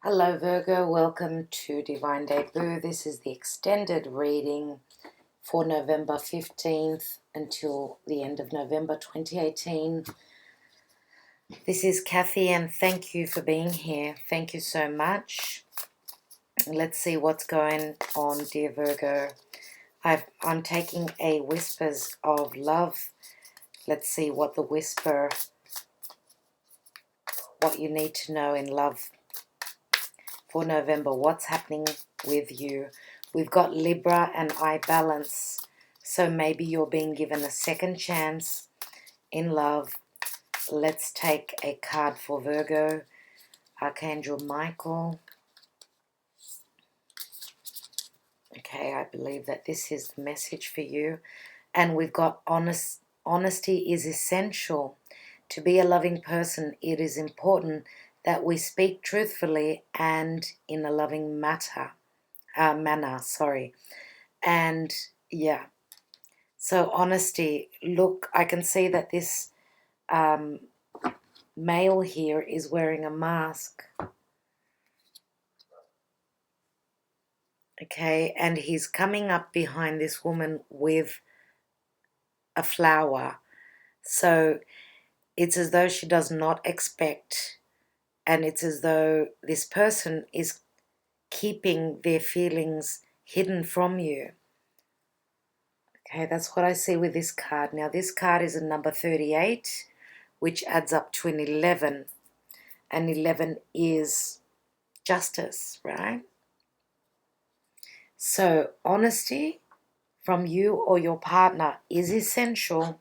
Hello Virgo, welcome to Divine Debut. This is the extended reading for November 15th until the end of November 2018. This is Kathy and thank you for being here. Thank you so much. Let's see what's going on, dear Virgo. I'm taking a Whispers of Love. Let's see what the whisper, what you need to know in love for November. What's happening with you? We've got Libra and I balance. So maybe you're being given a second chance in love. Let's take a card for Virgo. Archangel Michael. Okay, I believe that this is the message for you. And we've got honesty is essential. To be a loving person, it is important that we speak truthfully and in a loving manner. And yeah, so honesty. Look, I can see that this male here is wearing a mask. Okay, and he's coming up behind this woman with a flower. So it's as though she does not expect, and it's as though this person is keeping their feelings hidden from you. Okay, that's what I see with this card. Now, this card is a number 38, which adds up to an 11. And 11 is justice, right? So, honesty from you or your partner is essential.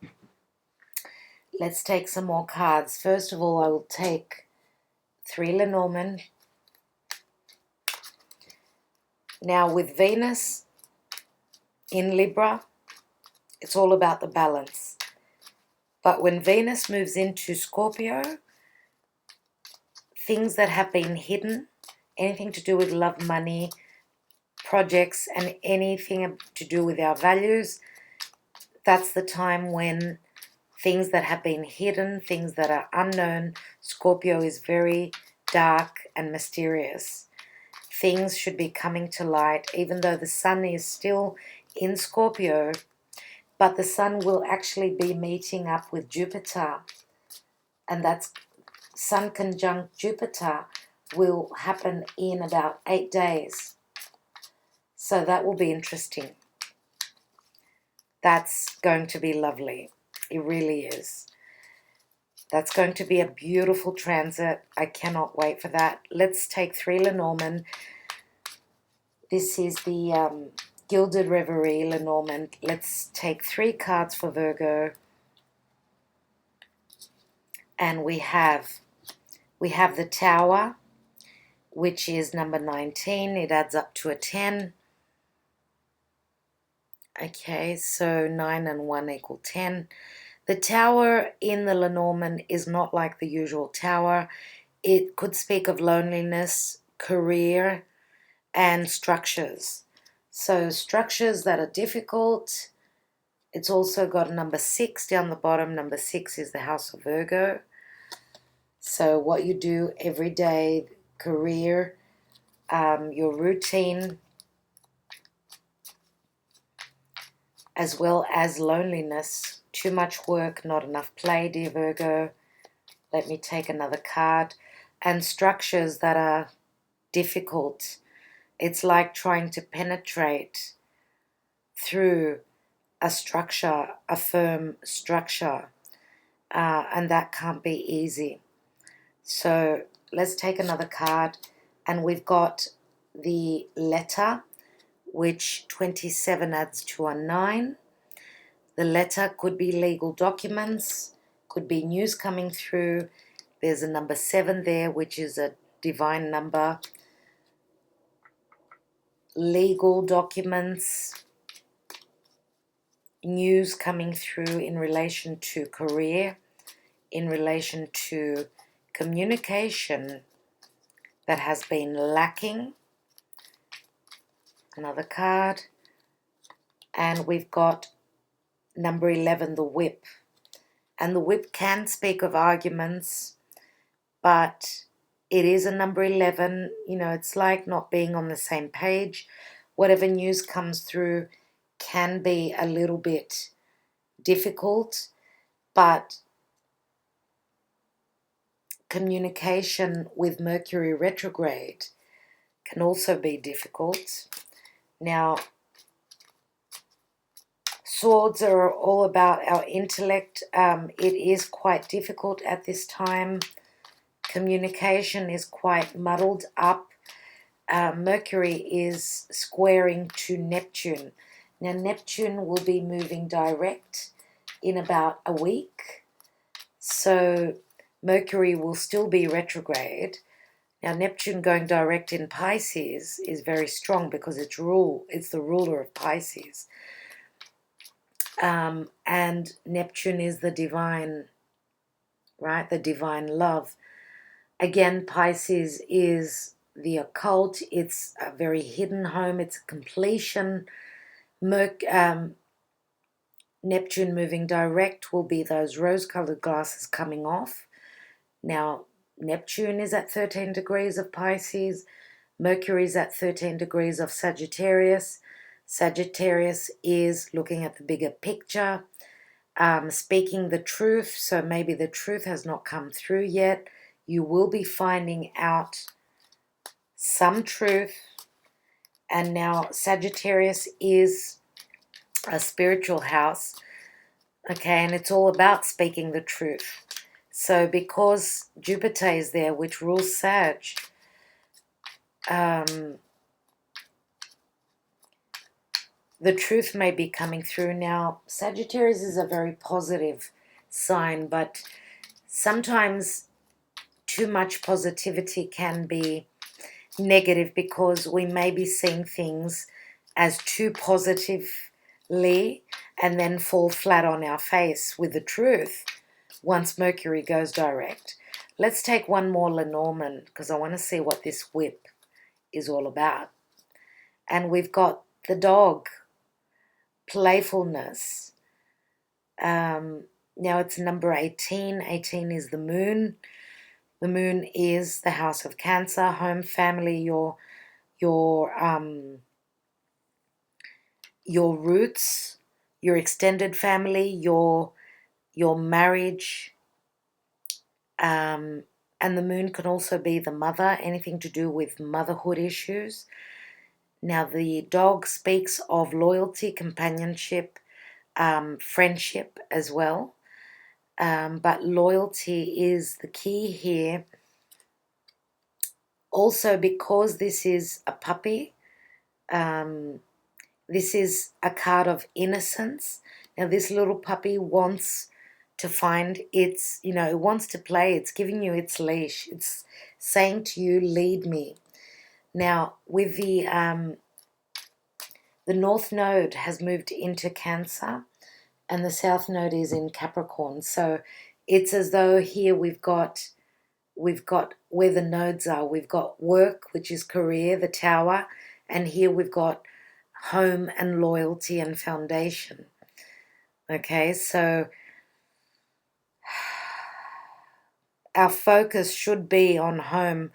Let's take some more cards. First of all, I will take 3 Lenormand. Now, with Venus in Libra, it's all about the balance. But when Venus moves into Scorpio, things that have been hidden, anything to do with love, money, projects, and anything to do with our values, that's the time when things that have been hidden, things that are unknown, Scorpio is very dark and mysterious. Things should be coming to light, even though the sun is still in Scorpio, but the sun will actually be meeting up with Jupiter, and that's Sun conjunct Jupiter will happen in about 8 days. So that will be interesting. That's going to be lovely. It really is. That's going to be a beautiful transit. I cannot wait for that. Let's take 3 Lenormand. This is the Gilded Reverie Lenormand. Let's take 3 cards for Virgo. And we have the Tower, which is number 19. It adds up to a 10. Okay, so 9 and 1 equal 10. The Tower in the Lenormand is not like the usual Tower. It could speak of loneliness, career, and structures. So structures that are difficult. It's also got number 6 down the bottom. Number 6 is the House of Virgo. So what you do every day, career, your routine, as well as loneliness. Too much work, not enough play, dear Virgo. Let me take another card. And structures that are difficult. It's like trying to penetrate through a structure, a firm structure. And that can't be easy. So let's take another card. And we've got the Letter, which 27 adds to a 9. The letter could be legal documents, could be news coming through. There's a number 7 there, which is a divine number. Legal documents, news coming through in relation to career, in relation to communication that has been lacking. Another card. And we've got number 11, the Whip. And the Whip can speak of arguments, but It is a number 11. You know, it's like not being on the same page. Whatever news comes through can be a little bit difficult, but communication with Mercury retrograde can also be difficult. Now, swords are all about our intellect. It is quite difficult at this time. Communication is quite muddled up. Mercury is squaring to Neptune. Now, Neptune will be moving direct in about a week. So, Mercury will still be retrograde. Now, Neptune going direct in Pisces is very strong because it's the ruler of Pisces. And Neptune is the divine, right? The divine love. Again, Pisces is the occult. It's a very hidden home. It's a completion. Neptune moving direct will be those rose-colored glasses coming off. Now, Neptune is at 13 degrees of Pisces. Mercury is at 13 degrees of Sagittarius. Sagittarius is looking at the bigger picture, speaking the truth. So maybe the truth has not come through yet. You will be finding out some truth. And now Sagittarius is a spiritual house, okay, and it's all about speaking the truth. So because Jupiter is there, which rules Sag, the truth may be coming through. Now, Sagittarius is a very positive sign, but sometimes too much positivity can be negative because we may be seeing things as too positively and then fall flat on our face with the truth once Mercury goes direct. Let's take one more Lenormand because I want to see what this whip is all about. And we've got the dog, playfulness. Now it's number 18. 18 is the moon. The moon is the house of Cancer, home, family, your roots, your extended family, your marriage, and the moon can also be the mother, anything to do with motherhood issues. Now the dog speaks of loyalty, companionship, friendship as well. But loyalty is the key here. Also, because this is a puppy, this is a card of innocence. Now, this little puppy wants to find its, it wants to play. It's giving you its leash. It's saying to you, lead me. Now, with the North Node has moved into Cancer, and the South Node is in Capricorn. So it's as though here we've got where the nodes are. We've got work, which is career, the tower, and here we've got home and loyalty and foundation. Okay, so our focus should be on home,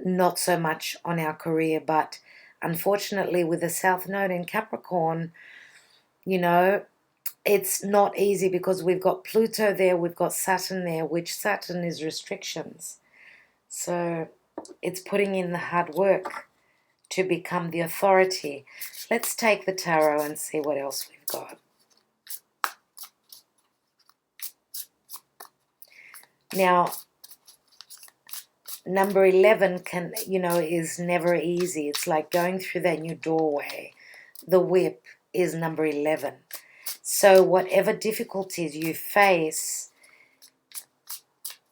not so much on our career, but unfortunately with the South Node in Capricorn, it's not easy because we've got Pluto there, we've got Saturn there, which Saturn is restrictions. So it's putting in the hard work to become the authority. Let's take the tarot and see what else we've got. Now, number 11 is never easy. It's like going through that new doorway. The whip is number 11. So whatever difficulties you face,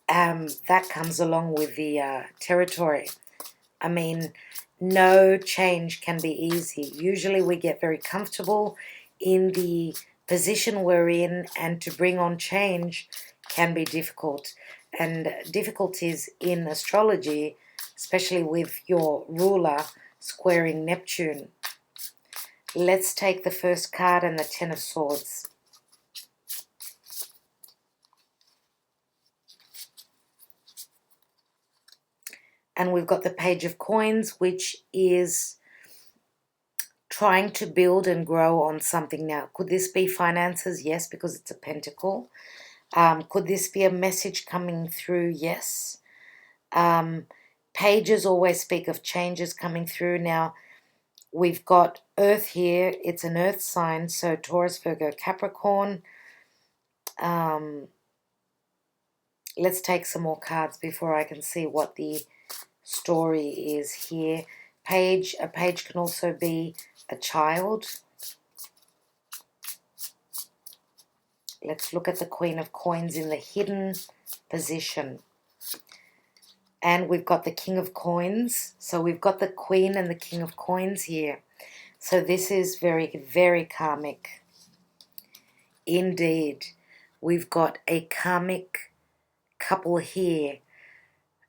that comes along with the territory. I mean, no change can be easy. Usually we get very comfortable in the position we're in, and to bring on change can be difficult. And difficulties in astrology, especially with your ruler squaring Neptune. Let's take the first card and the Ten of Swords. And we've got the Page of Coins, which is trying to build and grow on something now. Could this be finances? Yes, because it's a pentacle. Could this be a message coming through? Yes. Pages always speak of changes coming through. Now, we've got Earth here. It's an Earth sign, so Taurus, Virgo, Capricorn. Let's take some more cards before I can see what the story is here. A page can also be a child. Let's look at the Queen of Coins in the hidden position. And we've got the King of Coins. So we've got the Queen and the King of Coins here. So this is very, very karmic. Indeed. We've got a karmic couple here.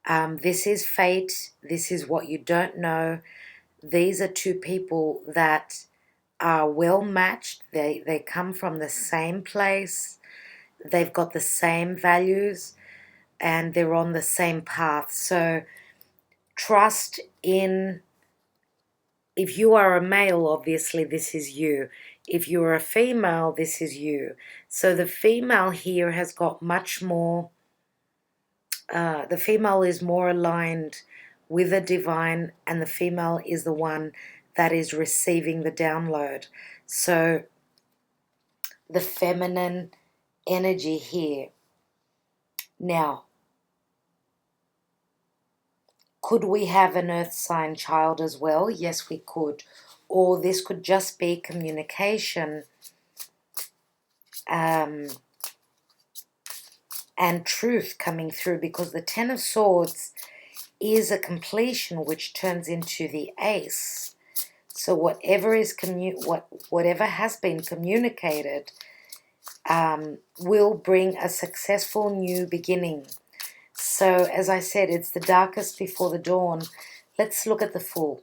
This is fate. This is what you don't know. These are two people that are well matched. They come from the same place. They've got the same values and they're on the same path. So trust in, if you are a male, obviously this is you. If you're a female, this is you. So the female here has got much more, the female is more aligned with the divine, and the female is the one that is receiving the download. So the feminine energy here. Now, could we have an earth sign child as well? Yes, we could. Or this could just be communication and truth coming through, because the Ten of Swords is a completion which turns into the Ace. So whatever is whatever has been communicated will bring a successful new beginning. So as I said, it's the darkest before the dawn. Let's look at the Fool.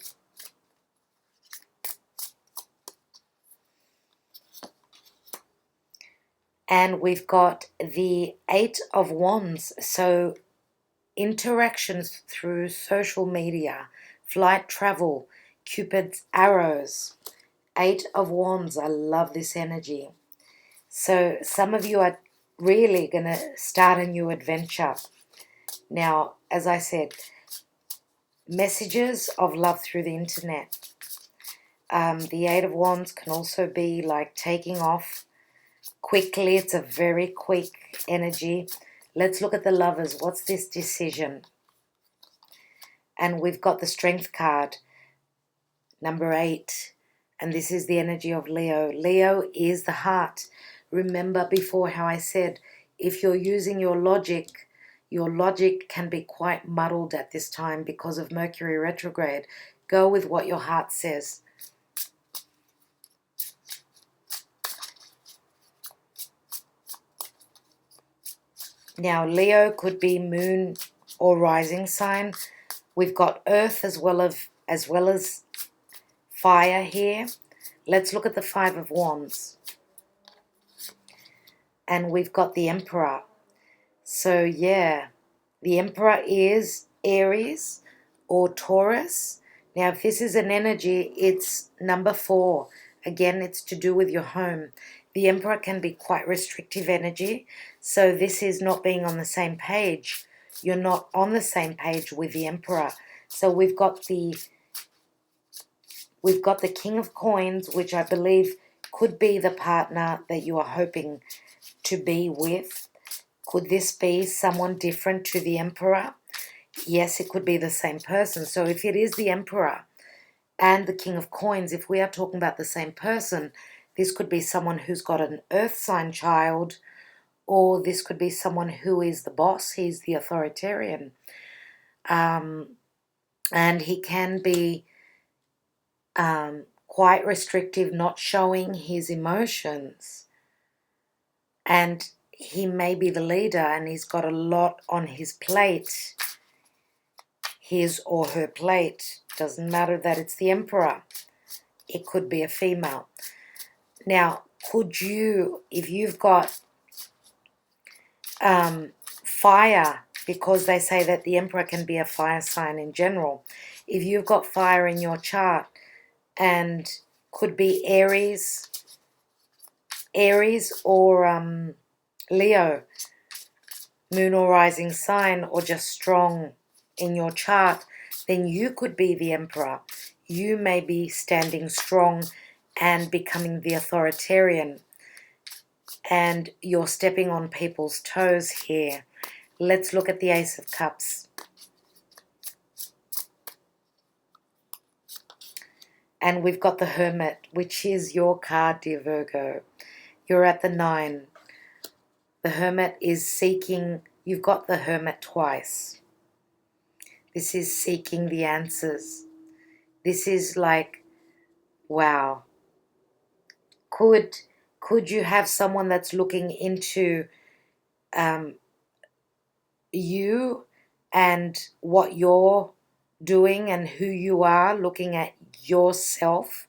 And we've got the Eight of Wands. So interactions through social media, flight travel, Cupid's arrows, Eight of Wands. I love this energy. So some of you are really going to start a new adventure. Now, as I said, messages of love through the internet. The Eight of Wands can also be like taking off quickly. It's a very quick energy. Let's look at the Lovers. What's this decision? And we've got the Strength card, number 8. And this is the energy of Leo. Leo is the heart. Remember before how I said, if you're using your logic can be quite muddled at this time because of Mercury retrograde. Go with what your heart says. Now, Leo could be moon or rising sign. We've got earth as well as fire here. Let's look at the Five of Wands. And we've got the Emperor. So yeah, the Emperor is Aries or Taurus. Now, if this is an energy, it's number 4. Again, it's to do with your home. The Emperor can be quite restrictive energy. So this is not being on the same page. You're not on the same page with the Emperor. So we've got the King of Coins, which I believe could be the partner that you are hoping to be with. Could this be someone different to the Emperor? Yes, it could be the same person. So if it is the Emperor and the King of Coins, if we are talking about the same person, this could be someone who's got an earth sign child, or this could be someone who is the boss. He's the authoritarian. And he can be quite restrictive, not showing his emotions. And he may be the leader and he's got a lot on his plate. His or her plate. Doesn't matter that it's the Emperor. It could be a female. Now, could you, if you've got fire because they say that the Emperor can be a fire sign in general. If you've got fire in your chart, and could be Aries or Leo, moon or rising sign, or just strong in your chart, then you could be the Emperor. You may be standing strong and becoming the authoritarian, and you're stepping on people's toes here. Let's look at the Ace of Cups. And we've got the Hermit, which is your card, dear Virgo. You're at the 9. The Hermit is seeking, you've got the Hermit twice. This is seeking the answers. This is like, wow. Could you have someone that's looking into you and what you're doing and who you are, looking at yourself?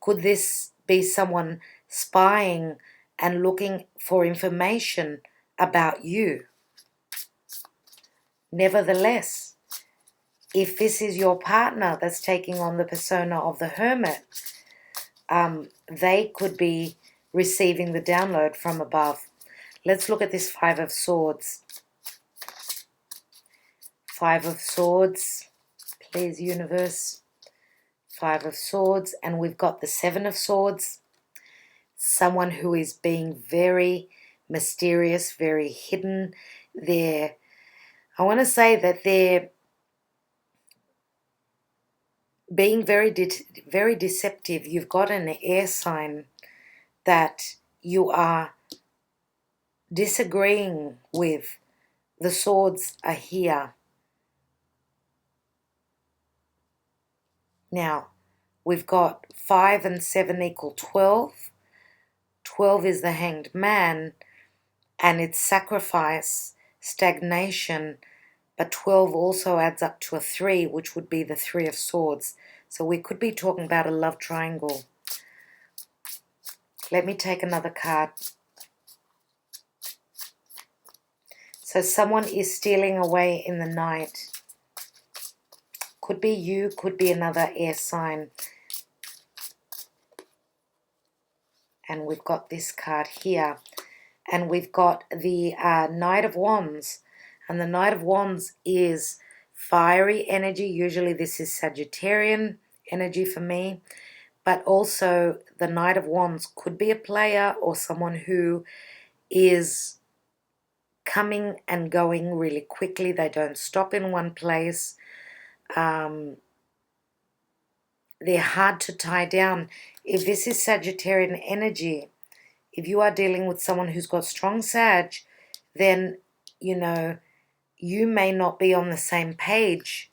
Could this be someone spying and looking for information about you? Nevertheless, if this is your partner that's taking on the persona of the Hermit, they could be receiving the download from above. Let's look at this 5 of Swords. 5 of Swords, please, universe. 5 of Swords, and we've got the 7 of Swords. Someone who is being very mysterious, very hidden. I want to say that they're being very deceptive. You've got an air sign that you are disagreeing with. The swords are here. Now, we've got 5 and 7 equal 12. 12 is the Hanged Man, and it's sacrifice, stagnation, but 12 also adds up to a 3, which would be the 3 of Swords. So we could be talking about a love triangle. Let me take another card. So someone is stealing away in the night. Could be you, could be another air sign. And we've got this card here. And we've got the Knight of Wands. And the Knight of Wands is fiery energy. Usually this is Sagittarian energy for me. But also the Knight of Wands could be a player or someone who is coming and going really quickly. They don't stop in one place. They're hard to tie down. If this is Sagittarian energy, if you are dealing with someone who's got strong Sag, then, you know, you may not be on the same page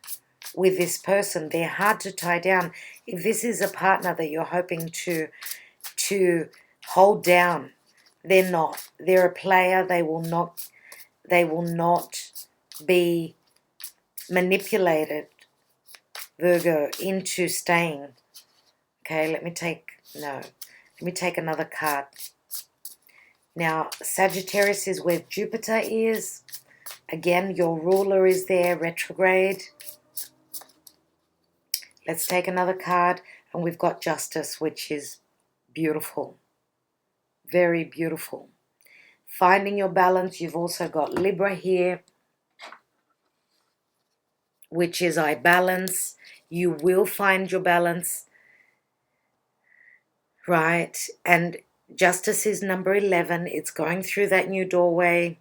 with this person. They're hard to tie down. If this is a partner that you're hoping to hold down, they're not. They're a player. They will not be manipulated, Virgo, into staying. Okay, let me take another card. Now, Sagittarius is where Jupiter is. Again, your ruler is there, retrograde. Let's take another card, and we've got Justice, which is beautiful. Very beautiful. Finding your balance. You've also got Libra here, which is I balance. You will find your balance, right? And Justice is number 11. It's going through that new doorway.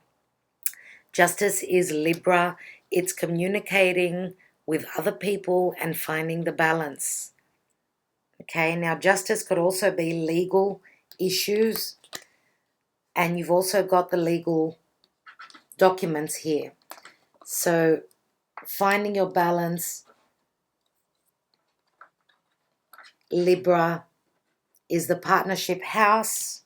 Justice is Libra. It's communicating with other people and finding the balance. Okay, now Justice could also be legal issues. And you've also got the legal documents here. So finding your balance, Libra, is the partnership house.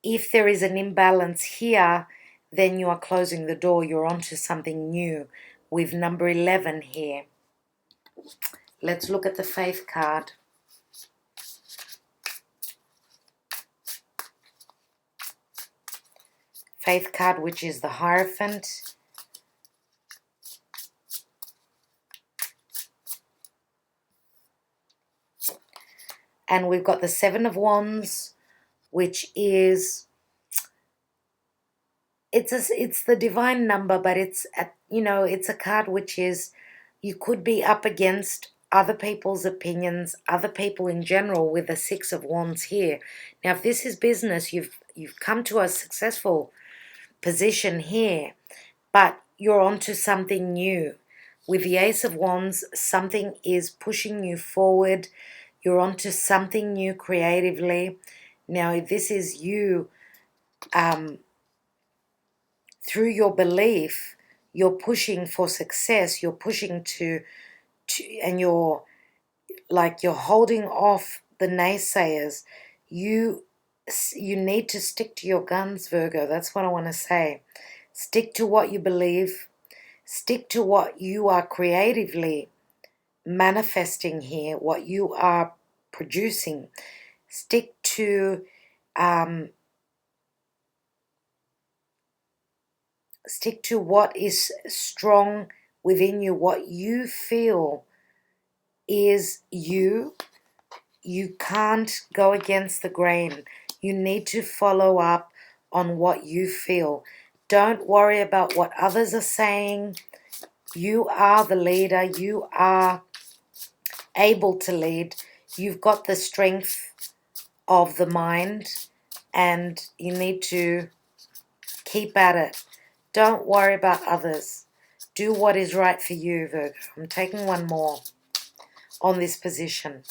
If there is an imbalance here, then you are closing the door. You're onto something new with number 11 here. Let's look at the Faith card. Faith card, which is the Hierophant. And we've got the Seven of Wands, which is, it's the divine number, but it's it's a card which is, you could be up against other people's opinions, other people in general, with the Six of Wands here. Now, if this is business, you've come to a successful position here, but you're onto something new. With the Ace of Wands, something is pushing you forward. You're onto something new creatively. Now, if this is you, through your belief, you're pushing for success. You're pushing to and you're holding off the naysayers. You need to stick to your guns, Virgo. That's what I want to say. Stick to what you believe. Stick to what you are creatively manifesting here, what you are producing. Stick to what is strong within you, what you feel is you. You can't go against the grain. You need to follow up on what you feel. Don't worry about what others are saying. You are the leader. You are able to lead. You've got the strength of the mind, and you need to keep at it. Don't worry about others. Do what is right for you, Virgo. I'm taking one more on this position.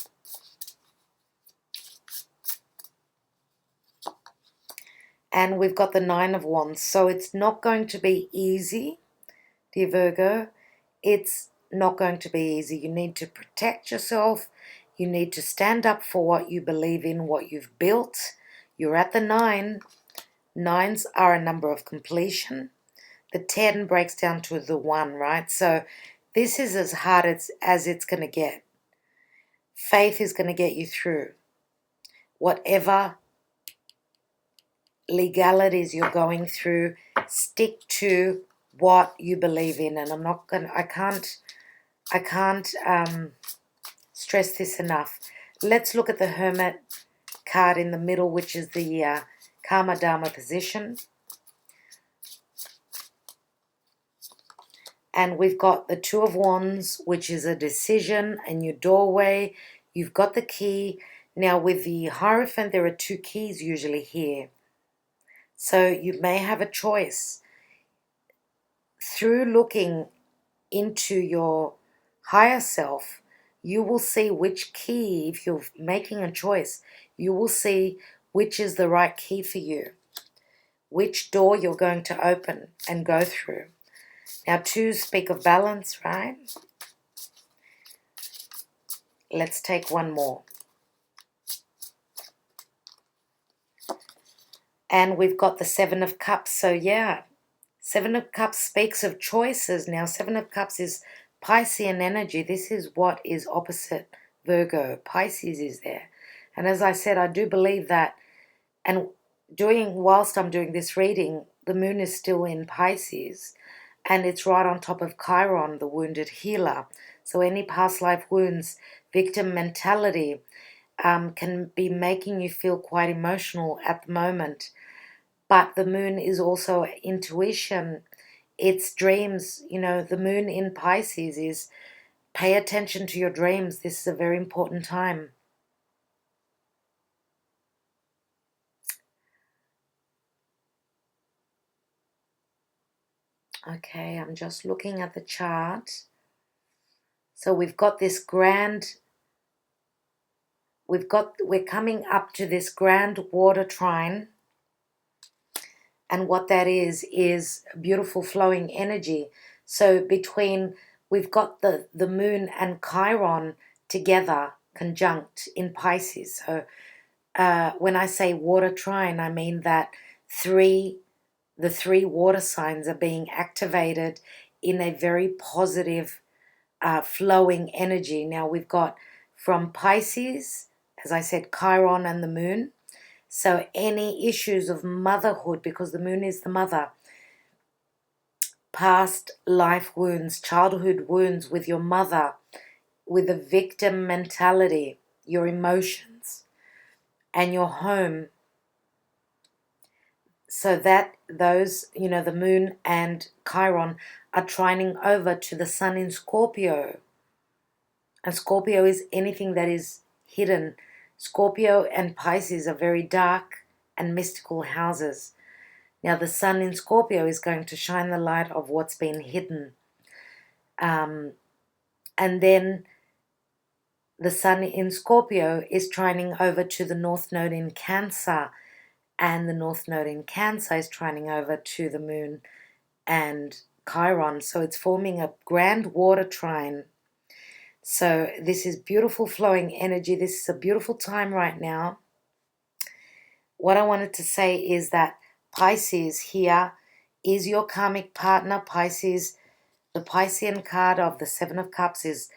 And we've got the Nine of Wands. So it's not going to be easy, dear Virgo. It's not going to be easy. You need to protect yourself. You need to stand up for what you believe in, what you've built. You're at the 9. Nines are a number of completion. The 10 breaks down to the 1, right? So this is as hard as it's going to get. Faith is going to get you through. Whatever legalities you're going through, stick to what you believe in. And I can't stress this enough. Let's look at the Hermit card in the middle, which is the Karma Dharma position. And we've got the Two of Wands, which is a decision in your doorway. You've got the key. Now, with the Hierophant, there are 2 keys usually here. So you may have a choice. Through looking into your higher self, you will see which key, if you're making a choice, you will see which is the right key for you, which door you're going to open and go through. Now, 2 speak of balance, right? Let's take one more. And we've got the Seven of Cups. So, yeah, Seven of Cups speaks of choices. Now, Seven of Cups is Piscean energy. This is what is opposite Virgo. Pisces is there. And as I said, I do believe that, and whilst I'm doing this reading, the moon is still in Pisces, and it's right on top of Chiron, the wounded healer. So any past life wounds, victim mentality, can be making you feel quite emotional at the moment. But the moon is also intuition. It's dreams. The moon in Pisces is pay attention to your dreams. This is a very important time. Okay, I'm just looking at the chart. So we've got this we're coming up to this grand water trine. And what that is beautiful flowing energy. So we've got the moon and Chiron together, conjunct in Pisces. So when I say water trine, I mean that the 3 water signs are being activated in a very positive, flowing energy. Now we've got from Pisces, as I said, Chiron and the moon. So any issues of motherhood, because the moon is the mother, past life wounds, childhood wounds with your mother, with a victim mentality, your emotions, and your home. So that those, the moon and Chiron are trining over to the sun in Scorpio. And Scorpio is anything that is hidden. Scorpio and Pisces are very dark and mystical houses. Now the sun in Scorpio is going to shine the light of what's been hidden. And then the sun in Scorpio is trining over to the North Node in Cancer. And the North Node in Cancer is trining over to the moon and Chiron. So it's forming a grand water trine. So this is beautiful flowing energy. This is a beautiful time right now. What I wanted to say is that Pisces here is your karmic partner. Pisces, the Piscean card of the Seven of Cups is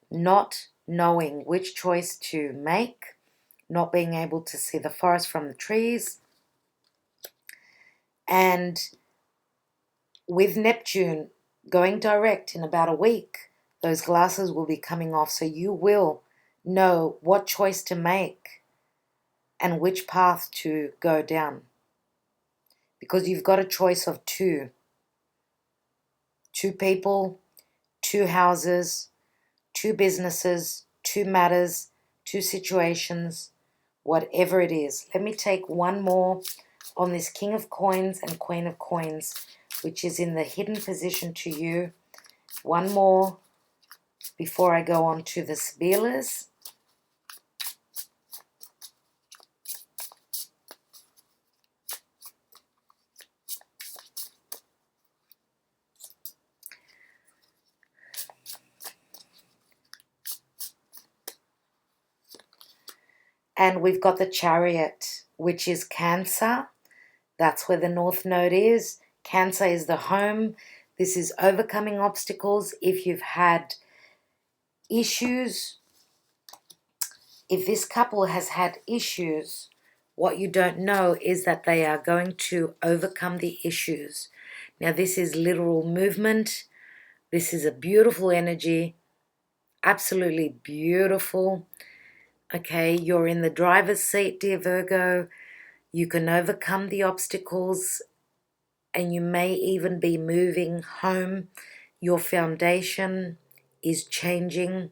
not knowing which choice to make, not being able to see the forest from the trees. And with Neptune going direct in about a week, those glasses will be coming off. So you will know what choice to make and which path to go down. Because you've got a choice of two people, two houses, two businesses, two matters, two situations, whatever it is. Let me take one more on this King of Coins and Queen of Coins, which is in the hidden position to you. One more before I go on to the Sibilas. And we've got the Chariot, which is Cancer. That's where the North Node is. Cancer is the home. This is overcoming obstacles. If you've had issues, if this couple has had issues, what you don't know is that they are going to overcome the issues. Now, this is literal movement. This is a beautiful energy. Absolutely beautiful. Okay, you're in the driver's seat, dear Virgo. You can overcome the obstacles and you may even be moving home. Your foundation is changing.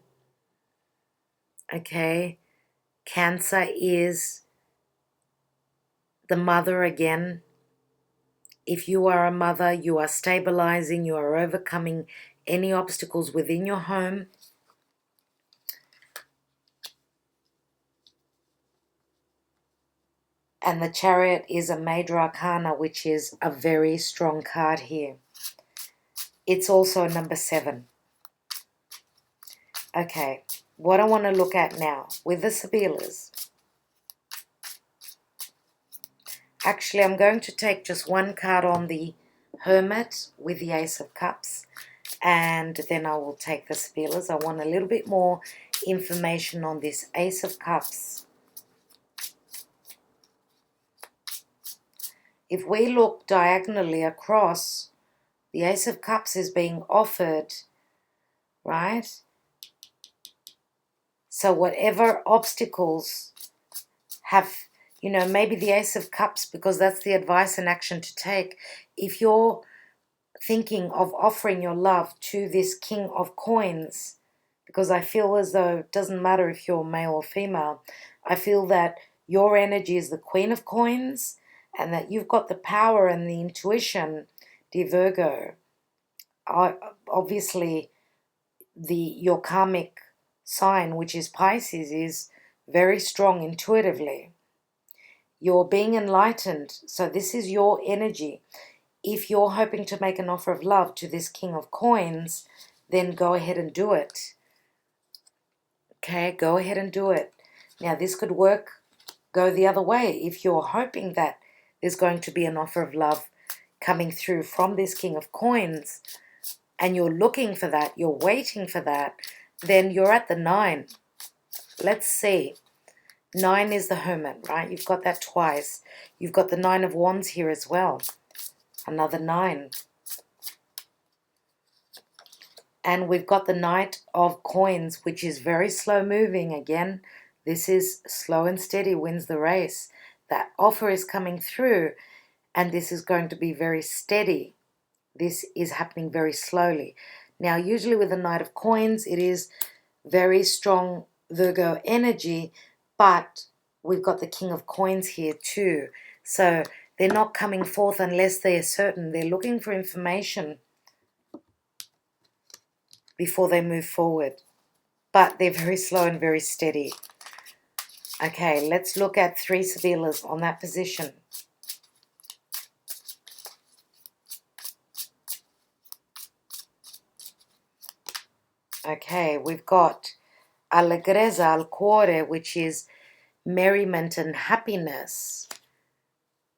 Okay, Cancer is the mother again. If you are a mother, you are stabilizing, you are overcoming any obstacles within your home. And the Chariot is a major arcana, which is a very strong card here. It's also number 7. Okay, what I want to look at now with the Sibilas. Actually, I'm going to take just one card on the Hermit with the Ace of Cups. And then I will take the Sibilas. I want a little bit more information on this Ace of Cups. If we look diagonally across, the Ace of Cups is being offered, right? So whatever obstacles have, maybe the Ace of Cups, because that's the advice and action to take. If you're thinking of offering your love to this King of Coins, because I feel as though it doesn't matter if you're male or female, I feel that your energy is the Queen of Coins, and that you've got the power and the intuition, dear Virgo. Obviously, your karmic sign, which is Pisces, is very strong intuitively. You're being enlightened, so this is your energy. If you're hoping to make an offer of love to this King of Coins, then go ahead and do it. Okay, go ahead and do it. Now, this could go the other way. If you're hoping that there's going to be an offer of love coming through from this King of Coins, and you're looking for that, you're waiting for that, then you're at the 9. Let's see. 9 is the Hermit, right? You've got that twice. You've got the 9 of Wands here as well. Another 9. And we've got the Knight of Coins, which is very slow moving again. This is slow and steady wins the race. That offer is coming through, and this is going to be very steady. This is happening very slowly. Now, usually with the Knight of Coins, it is very strong Virgo energy, but we've got the King of Coins here too. So they're not coming forth unless they are certain. They're looking for information before they move forward. But they're very slow and very steady. Okay, let's look at 3 Sevillas on that position. Okay, we've got Allegrezza al cuore, which is merriment and happiness.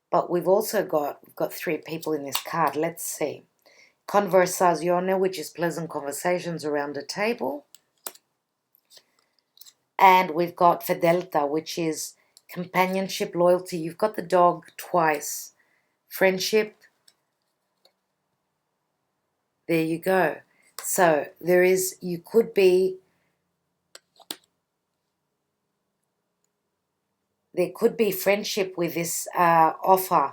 But we've also got 3 people in this card. Let's see. Conversazione, which is pleasant conversations around a table. And we've got Fedeltà, which is companionship, loyalty. You've got the dog twice. Friendship. There you go. So there is, you could be, there could be friendship with this offer.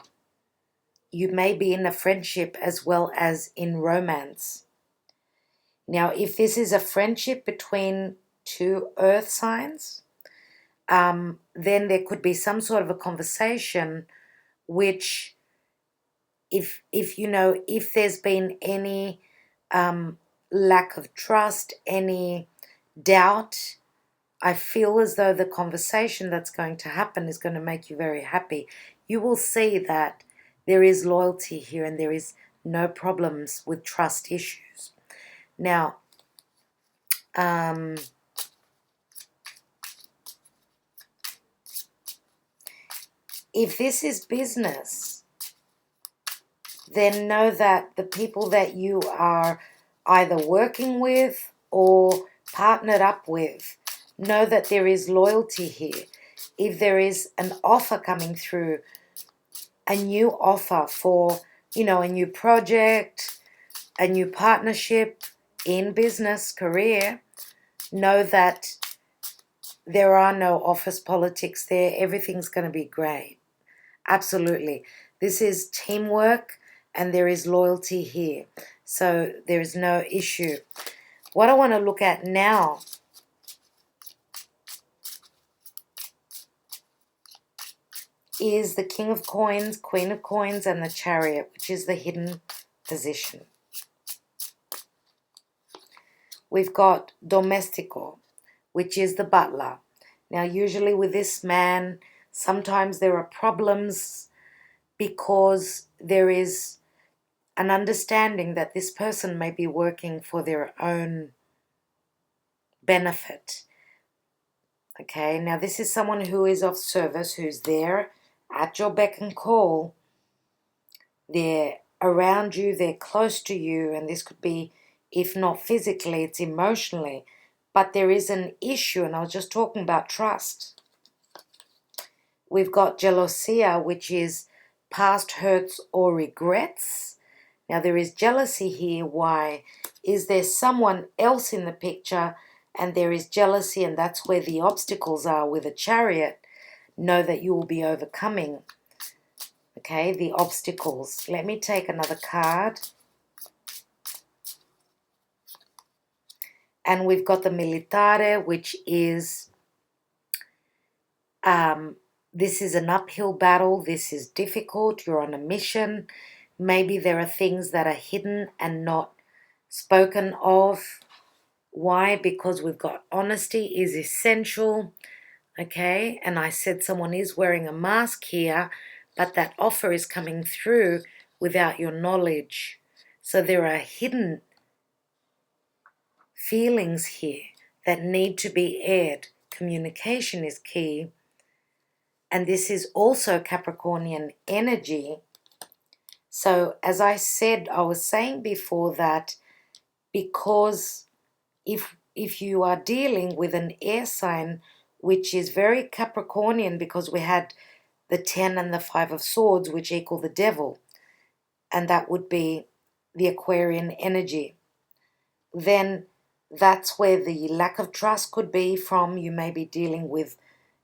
You may be in a friendship as well as in romance. Now, if this is a friendship between 2 earth signs, then there could be some sort of a conversation which, if you know, if there's been any lack of trust, any doubt, I feel as though the conversation that's going to happen is going to make you very happy. You will see that there is loyalty here and there is no problems with trust issues. Now, if this is business, then know that the people that you are either working with or partnered up with, know that there is loyalty here. If there is an offer coming through, a new offer for, you know, a new project, a new partnership in business, career, know that there are no office politics there. Everything's going to be great. Absolutely. This is teamwork and there is loyalty here. So there is no issue. What I want to look at now is the King of Coins, Queen of Coins, and the Chariot, which is the hidden position. We've got Domestico, which is the butler. Now, usually with this man, sometimes there are problems because there is an understanding that this person may be working for their own benefit. Okay, now this is someone who is of service, who's there at your beck and call. They're around you, they're close to you, and this could be, if not physically, it's emotionally. But there is an issue, and I was just talking about trust. We've got gelosia, which is past hurts or regrets. Now there is jealousy here. Why? Is there someone else in the picture and there is jealousy, and that's where the obstacles are with a Chariot? Know that you will be overcoming, okay, the obstacles. Let me take another card. And we've got the Militare, which is, this is an uphill battle. This is difficult. You're on a mission. Maybe there are things that are hidden and not spoken of. Why? Because we've got honesty is essential. Okay, and I said someone is wearing a mask here, but that offer is coming through without your knowledge. So there are hidden feelings here that need to be aired. Communication is key. And this is also Capricornian energy. So as I said, I was saying before that because if you are dealing with an air sign, which is very Capricornian, because we had the 10 and the 5 of Swords, which equal the devil, and that would be the Aquarian energy, then that's where the lack of trust could be from. You may be dealing with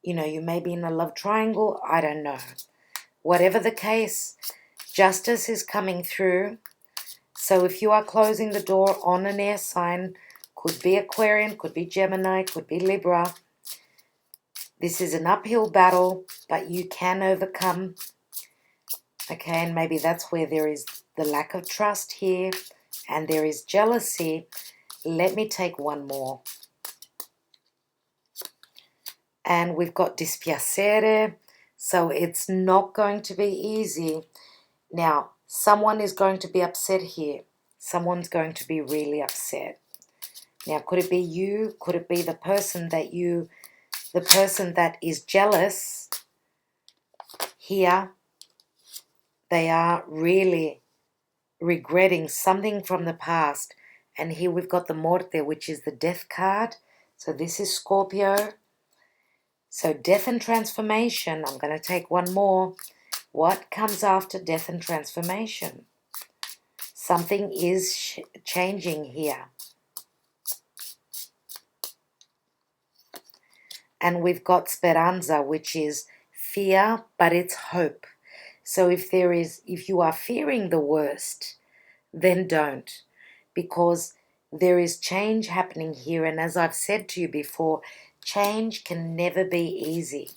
You know, you may be in a love triangle. I don't know. Whatever the case, justice is coming through. So if you are closing the door on an air sign, could be Aquarian, could be Gemini, could be Libra. This is an uphill battle, but you can overcome. Okay, and maybe that's where there is the lack of trust here, and there is jealousy. Let me take one more. And we've got dispiacere, so it's not going to be easy. Now, someone is going to be upset here. Someone's going to be really upset. Now, could it be you? Could it be the person that is jealous here? They are really regretting something from the past. And here we've got the Morte, which is the death card. So this is Scorpio. So death and transformation. I'm going to take one more. What comes after death and transformation? Something is changing here. And we've got speranza, which is fear, but it's hope. So if you are fearing the worst, then don't. Because there is change happening here. And as I've said to you before, change can never be easy.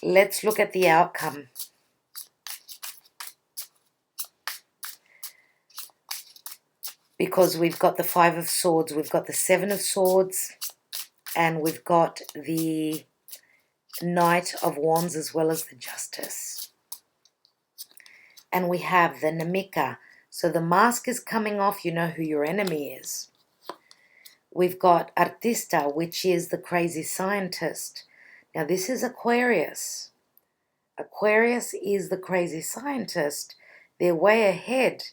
Let's look at the outcome. Because we've got the Five of Swords, we've got the Seven of Swords, and we've got the Knight of Wands as well as the Justice. And we have the Nemica. So the mask is coming off, you know who your enemy is. We've got Artista, which is the crazy scientist. Now this is Aquarius. Aquarius is the crazy scientist. They're way ahead.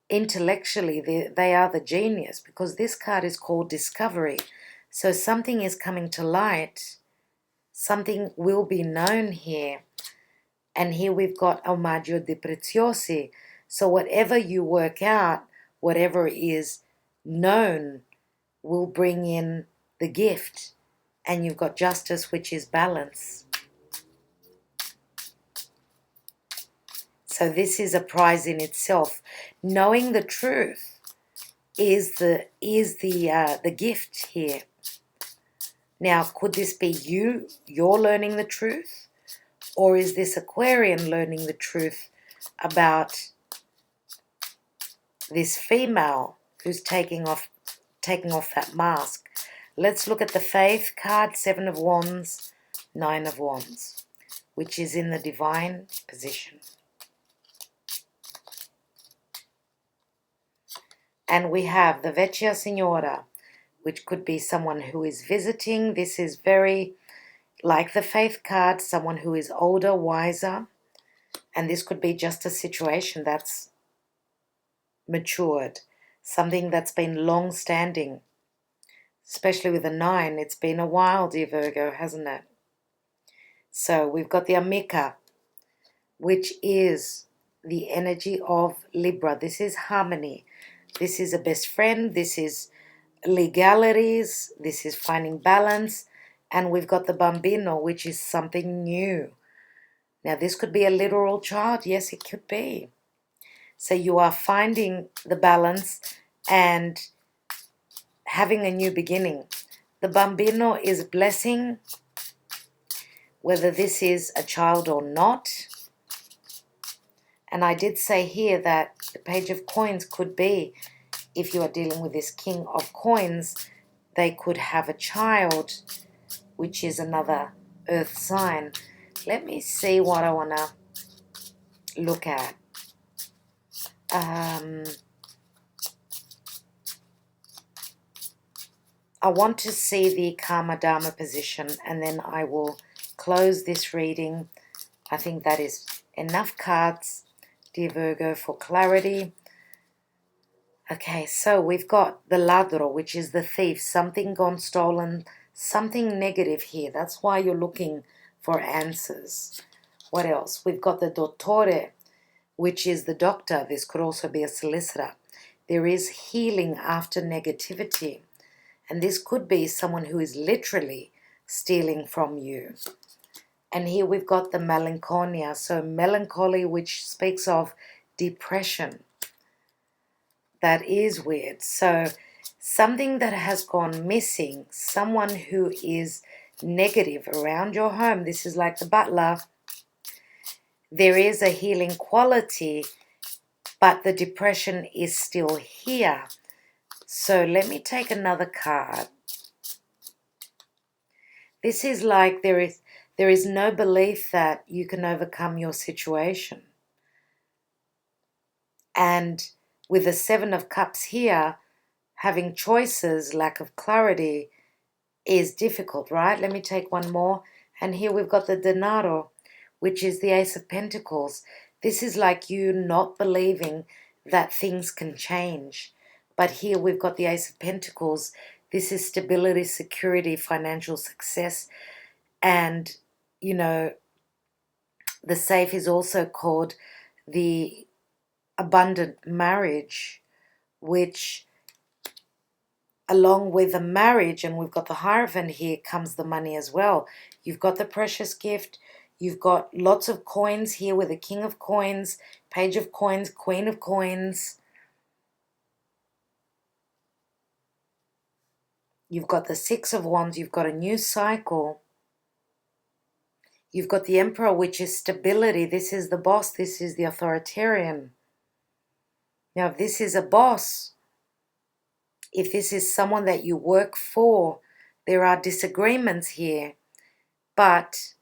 Intellectually, they are the genius, because this card is called Discovery. So something is coming to light. Something will be known here. And here we've got Omaggio di Preziosi. So whatever you work out, whatever is known, will bring in the gift. And you've got Justice, which is balance. So this is a prize in itself. Knowing the truth is the gift here. Now, could this be you're learning the truth? Or is this Aquarian learning the truth about this female who's taking off that mask? Let's look at the Faith card, Seven of Wands, Nine of Wands, which is in the divine position. And we have the Vecchia Signora, which could be someone who is visiting. This is very like the Faith card, someone who is older, wiser. And this could be just a situation that's matured, something that's been long-standing. Especially with a 9, it's been a while, dear Virgo, hasn't it? So we've got the Amica, which is the energy of Libra. This is harmony. This is a best friend. This is legalities. This is finding balance. And we've got the Bambino, which is something new. Now, this could be a literal child. Yes, it could be. So you are finding the balance and having a new beginning. The Bambino is blessing, whether this is a child or not. And I did say here that the Page of Coins could be, if you are dealing with this King of Coins, they could have a child, which is another earth sign. Let me see what I want to look at. I want to see the Karma Dharma position, and then I will close this reading. I think that is enough cards, dear Virgo, for clarity. Okay, so we've got the Ladro, which is the thief, something gone stolen, something negative here. That's why you're looking for answers. What else? We've got the Dottore, which is the doctor. This could also be a solicitor. There is healing after negativity. And this could be someone who is literally stealing from you. And here we've got the melancholia. So melancholy, which speaks of depression. That is weird. So something that has gone missing, someone who is negative around your home. This is like the butler. There is a healing quality, but the depression is still here. So let me take another card. This is like there is no belief that you can overcome your situation. And with the Seven of Cups here, having choices, lack of clarity is difficult, right? Let me take one more. And here we've got the Denaro, which is the Ace of Pentacles. This is like you not believing that things can change. But here we've got the Ace of Pentacles. This is stability, security, financial success. And, you know, the safe is also called the abundant marriage, which along with the marriage, and we've got the Hierophant here, comes the money as well. You've got the precious gift. You've got lots of coins here with the King of Coins, Page of Coins, Queen of Coins. You've got the Six of Wands. You've got a new cycle. You've got the Emperor, which is stability. This is the boss. This is the authoritarian. Now, if this is a boss, if this is someone that you work for, there are disagreements here. But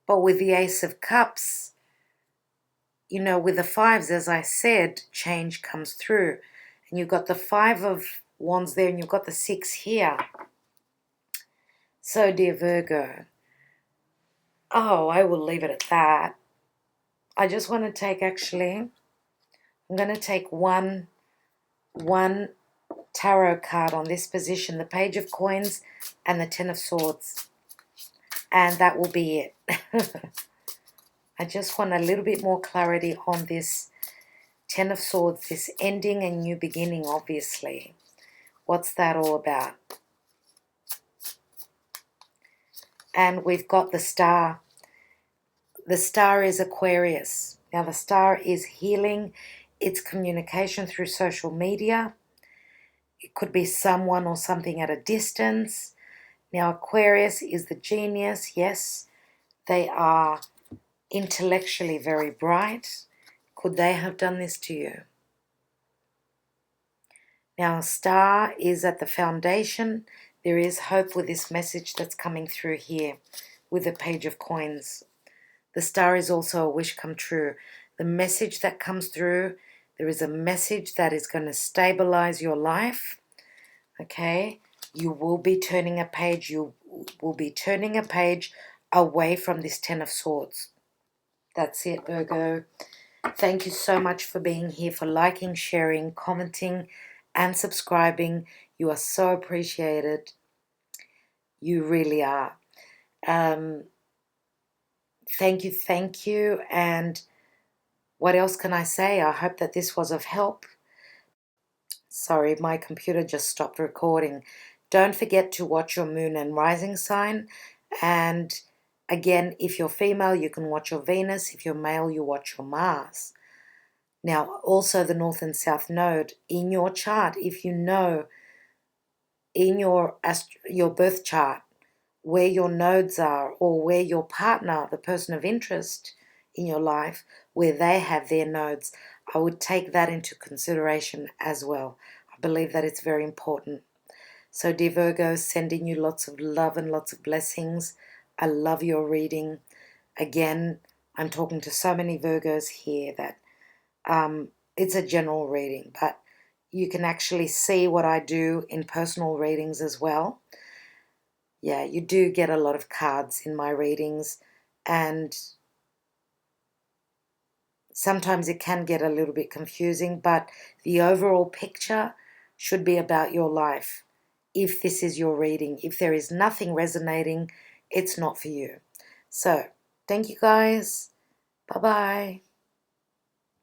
with the Ace of Cups, you know, with the fives, as I said, change comes through. And you've got the Five of Wands there, and you've got the Six here. So, dear Virgo, I will leave it at that. I just want to take, I'm going to take one tarot card on this position, the Page of Coins and the Ten of Swords. And that will be it. I just want a little bit more clarity on this Ten of Swords, this ending and new beginning, obviously. What's that all about? And we've got the Star. The Star is Aquarius. Now, the Star is healing. It's communication through social media. It could be someone or something at a distance. Now, Aquarius is the genius. Yes, they are intellectually very bright. Could they have done this to you? Now, Star is at the foundation. There is hope with this message that's coming through here with the Page of Coins. The Star is also a wish come true. The message that comes through, there is a message that is going to stabilize your life. Okay? You will be turning a page. You will be turning a page away from this Ten of Swords. That's it, Virgo. Thank you so much for being here, for liking, sharing, commenting, and subscribing. You are so appreciated. You really are. Thank you. And what else can I say? I hope that this was of help. Sorry, my computer just stopped recording. Don't forget to watch your moon and rising sign. And again, if you're female, you can watch your Venus. If you're male, you watch your Mars. Now, also the North and South Node in your chart, if you know in your birth chart where your nodes are, or where your partner, the person of interest in your life, where they have their nodes, I would take that into consideration as well. I believe that it's very important. So, dear Virgo, sending you lots of love and lots of blessings. I love your reading. Again, I'm talking to so many Virgos here that it's a general reading, but you can actually see what I do in personal readings as well. Yeah, you do get a lot of cards in my readings, and sometimes it can get a little bit confusing, but the overall picture should be about your life. If this is your reading, if there is nothing resonating, it's not for you. So, thank you guys. Bye-bye.